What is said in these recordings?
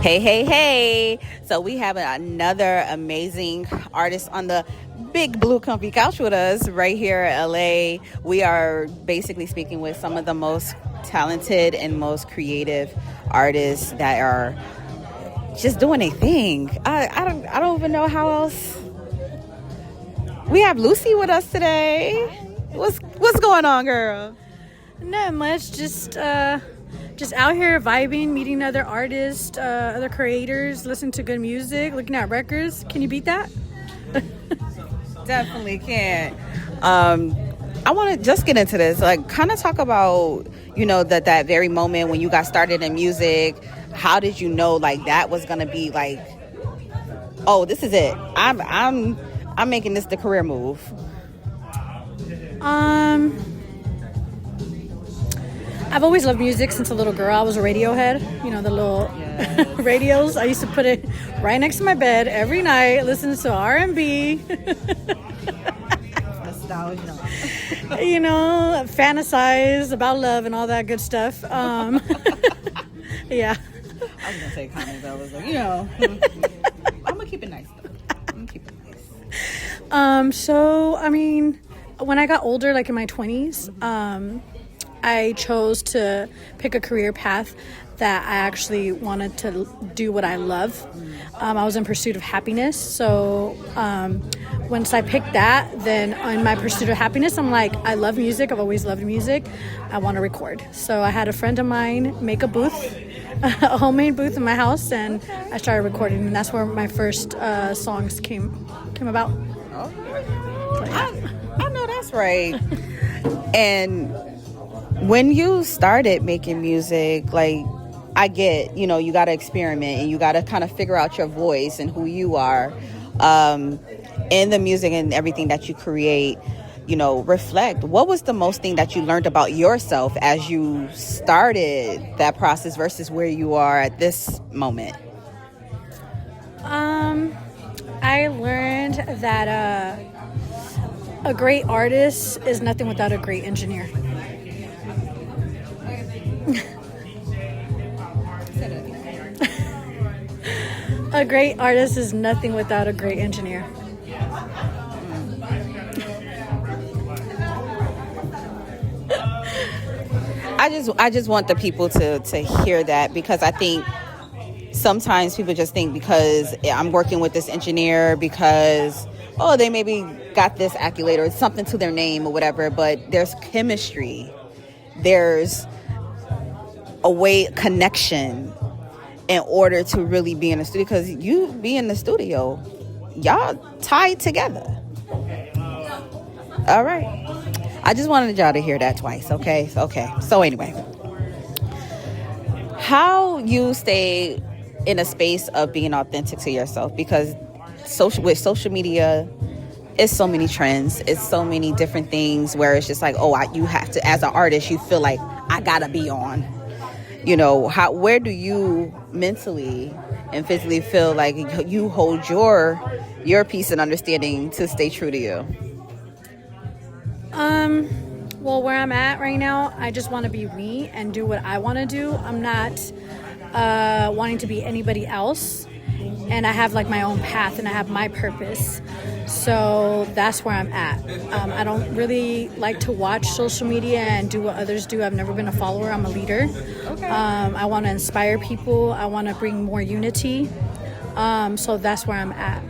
Hey, hey, hey. So we have another amazing artist on the big blue comfy couch with us right here in LA. We are basically speaking with some of the most talented and most creative artists that are just doing a thing. I don't even know how else. We have Lucy with us today. What's going on, girl? Not much, just out here vibing, meeting other artists, other creators, listening to good music, looking at records. Can you beat that? Definitely can't. I want to just get into this, like, kind of talk about, that very moment when you got started in music. How did you know, like, that was gonna be like, oh, this is it? I'm making this the career move. I've always loved music since a little girl. I was a radio head, the little radios. I used to put it right next to my bed every night, listening to R&B. Nostalgia. Fantasize about love and all that good stuff. Yeah. I was gonna say comments. I was like, I'm gonna keep it nice though. When I got older, like in my 20s, I chose to pick a career path that I actually wanted to do what I love. I was in pursuit of happiness. So once I picked that, then in my pursuit of happiness, I'm like, I love music. I've always loved music. I want to record. So I had a friend of mine make a booth, a homemade booth in my house, and I started recording. And that's where my first songs came about. Oh, I know that's right. And when you started making music, like, I get, you got to experiment and you got to kind of figure out your voice and who you are in the music and everything that you create, reflect. What was the most thing that you learned about yourself as you started that process versus where you are at this moment? I learned that a great artist is nothing without a great engineer. A great artist is nothing without a great engineer. I just want the people to hear that, because I think sometimes people just think because I'm working with this engineer because, they maybe got this accolade or something to their name or whatever, but there's chemistry. There's connection in order to really be in the studio, because you be in the studio, y'all tied together. All right. I just wanted y'all to hear that twice, okay? So anyway, how you stay in a space of being authentic to yourself, because with social media, it's so many trends, it's so many different things where it's just like, you have to, as an artist, you feel like I gotta be on. Where do you mentally and physically feel like you hold your peace and understanding to stay true to you? Well, where I'm at right now, I just want to be me and do what I want to do. I'm not wanting to be anybody else, and I have like my own path and I have my purpose. So that's where I'm at. I don't really like to watch social media and do what others do. I've never been a follower. I'm a leader. Okay. I want to inspire people. I want to bring more unity. So that's where I'm at.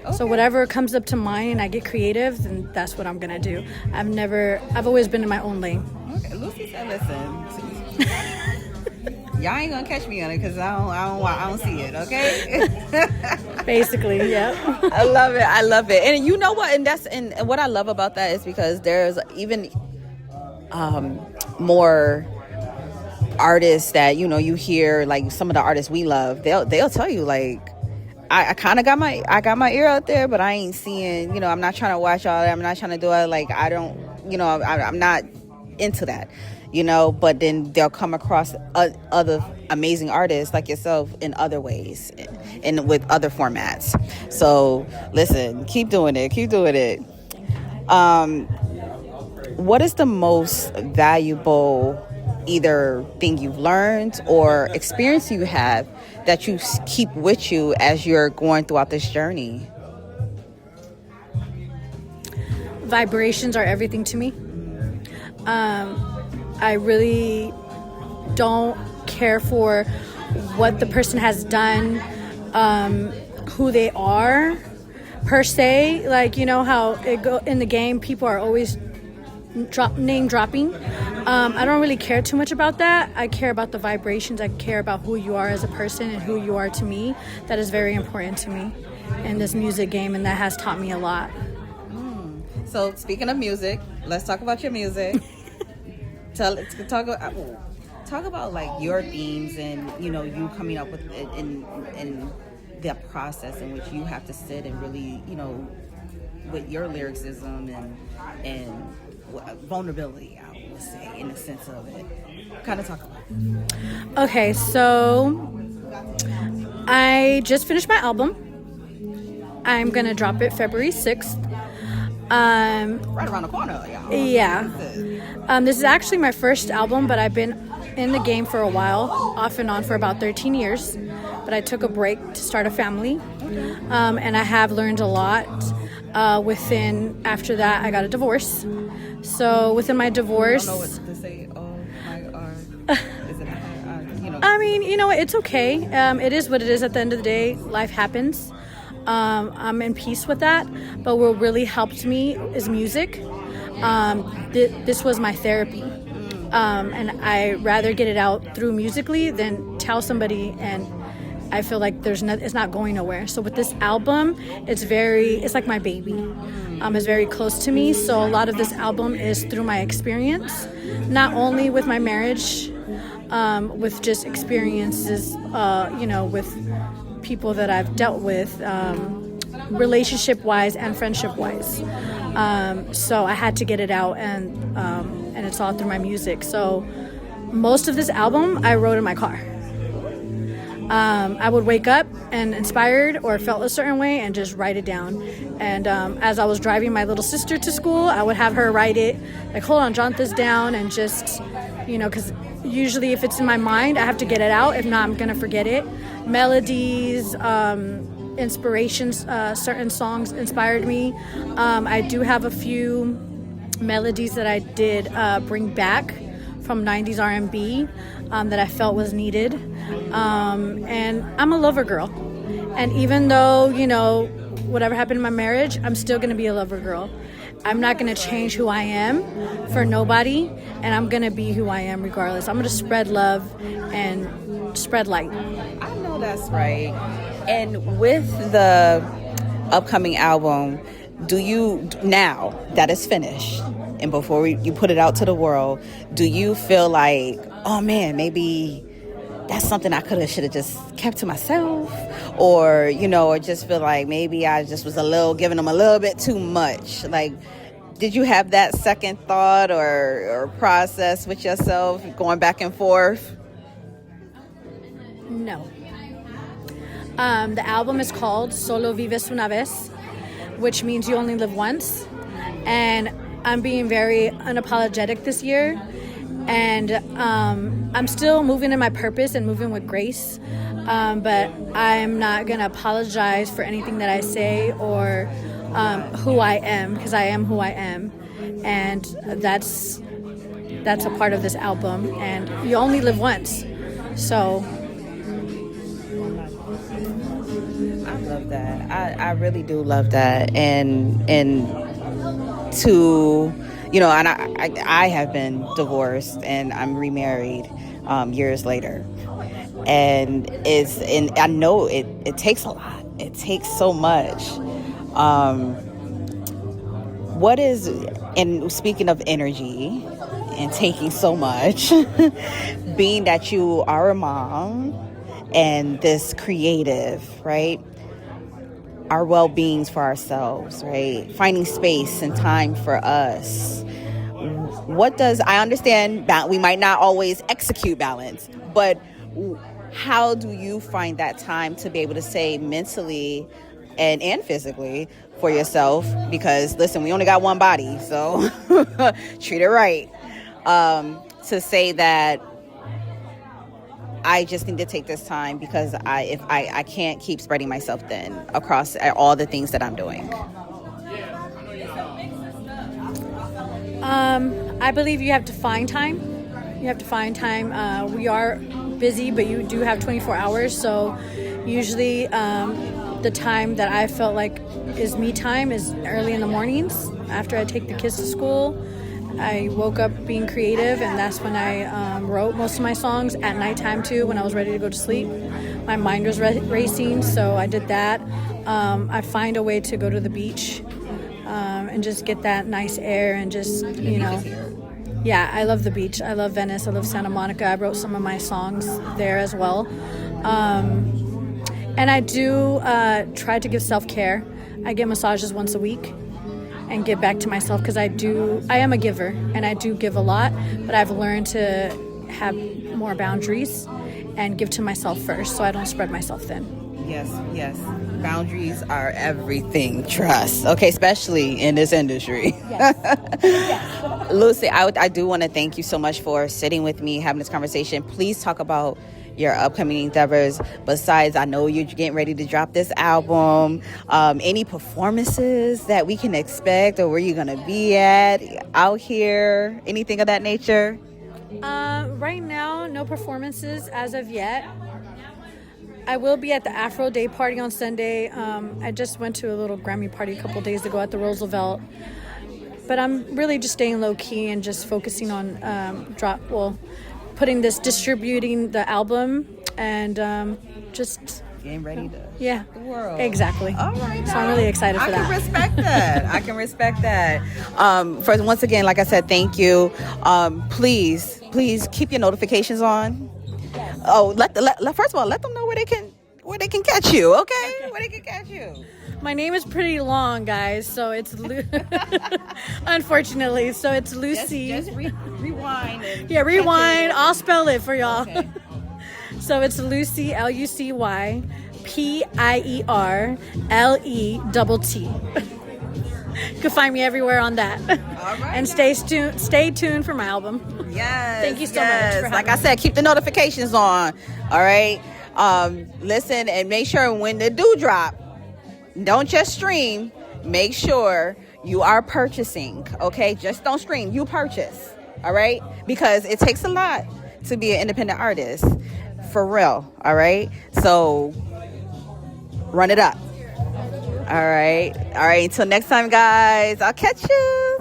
Okay. So whatever comes up to mind and I get creative, then that's what I'm going to do. I've always been in my own lane. Okay. Lucy said, listen. Y'all ain't gonna catch me on it because I don't see it, okay? Basically, yeah. I love it. And you know what? And what I love about that is because there's even more artists that you hear, like some of the artists we love. They'll tell you, like, I kind of got my ear out there, but I ain't seeing. I'm not trying to watch all that. I'm not trying to do it. Like, I don't. I'm not into that. But then they'll come across other amazing artists like yourself in other ways and with other formats. So listen, keep doing it. What is the most valuable either thing you've learned or experience you have that you keep with you as you're going throughout this journey? Vibrations are everything to me. I really don't care for what the person has done, who they are per se. Like, you know how it go in the game, people are always name dropping. I don't really care too much about that. I care about the vibrations. I care about who you are as a person and who you are to me. That is very important to me in this music game, and that has taught me a lot. So speaking of music, let's talk about your music. Talk about like your themes and, you know, you coming up with it in the process in which you have to sit and really, you know, with your lyricism and vulnerability, I would say, in the sense of it. Kind of talk about it. Okay, so I just finished my album. I'm gonna drop it February 6th. Right around the corner, y'all. Yeah. This is actually my first album, but I've been in the game for a while, off and on for about 13 years. But I took a break to start a family, and I have learned a lot. After that, I got a divorce. So within my divorce, I don't know what to say. Oh my God. Is it? You know. I mean, you know, it's okay. It is what it is. At the end of the day, life happens. I'm in peace with that. But what really helped me is music. This was my therapy. And I rather get it out through musically than tell somebody, and I feel like it's not going nowhere. So with this album, it's like my baby. It's very close to me. So a lot of this album is through my experience, not only with my marriage, with just experiences, you know, with people that I've dealt with, relationship-wise and friendship-wise. So I had to get it out, and it's all through my music. So most of this album I wrote in my car. I would wake up and inspired or felt a certain way and just write it down. And as I was driving my little sister to school, I would have her write it, like, hold on, jot this down, and just, you know, because usually if it's in my mind, I have to get it out. If not, I'm going to forget it. Melodies, inspirations, certain songs inspired me. I do have a few melodies that I did bring back from 90s R&B that I felt was needed. And I'm a lover girl. And even though, you know, whatever happened in my marriage, I'm still going to be a lover girl. I'm not going to change who I am for nobody, and I'm going to be who I am regardless. I'm going to spread love and spread light. I know that's right. And with the upcoming album, do you, now that it's finished and before you put it out to the world, do you feel like, oh man, maybe that's something I should have just kept to myself? Or, you know, or just feel like maybe I just was giving them a little bit too much? Like, did you have that second thought or process with yourself going back and forth? No. The album is called Solo Vives Una Vez, which means you only live once. And I'm being very unapologetic this year. And I'm still moving in my purpose and moving with grace. But I'm not going to apologize for anything that I say or who I am, because I am who I am. And that's a part of this album. And you only live once. So I love that. I really do love that. And to, you know, and I have been divorced and I'm remarried years later. And I know it takes a lot. It takes so much. And speaking of energy and taking so much, being that you are a mom and this creative, right? Our well-beings for ourselves, right? Finding space and time for us. I understand that we might not always execute balance, but how do you find that time to be able to say mentally and physically for yourself? Because listen, we only got one body, so treat it right. to say that I just need to take this time because I can't keep spreading myself thin across all the things that I'm doing. I believe you have to find time. You have to find time. We are busy, but you do have 24 hours. So usually the time that I felt like is me time is early in the mornings after I take the kids to school. I woke up being creative, and that's when I wrote most of my songs. At nighttime too, when I was ready to go to sleep. My mind was racing, so I did that. I find a way to go to the beach and just get that nice air and just, you know. Yeah, I love the beach. I love Venice. I love Santa Monica. I wrote some of my songs there as well. And I do try to give self-care. I get massages once a week and give back to myself because I am a giver and I do give a lot, but I've learned to have more boundaries and give to myself first so I don't spread myself thin. Yes. Boundaries are everything. Trust. Okay, especially in this industry. Yes. Lucy, I do want to thank you so much for sitting with me, having this conversation. Please talk about your upcoming endeavors. Besides, I know you're getting ready to drop this album. Any performances that we can expect, or where you're going to be at out here? Anything of that nature? Right now, no performances as of yet. I will be at the Afro Day party on Sunday. I just went to a little Grammy party a couple days ago at the Roosevelt. But I'm really just staying low key and just focusing on distributing the album and just getting ready to the world. Exactly. All right. So I'm really excited for that. I can respect that. First, once again, like I said, thank you. Please keep your notifications on. Oh, first of all, let them know where they can catch you. Okay, where they can catch you. My name is pretty long, guys, so it's unfortunately. So it's Lucy. Just rewind. Rewind. I'll spell it for y'all. Okay. So it's Lucy, Lucy Pierlett. You can find me everywhere on that. All right. And stay tuned for my album. Yes. Thank you so much. Like I said, keep the notifications on. All right. Listen and make sure when the do drop, don't just stream. Make sure you are purchasing. Okay. Just don't stream. You purchase. All right. Because it takes a lot to be an independent artist. For real. All right. So run it up. All right. Until next time, guys. I'll catch you.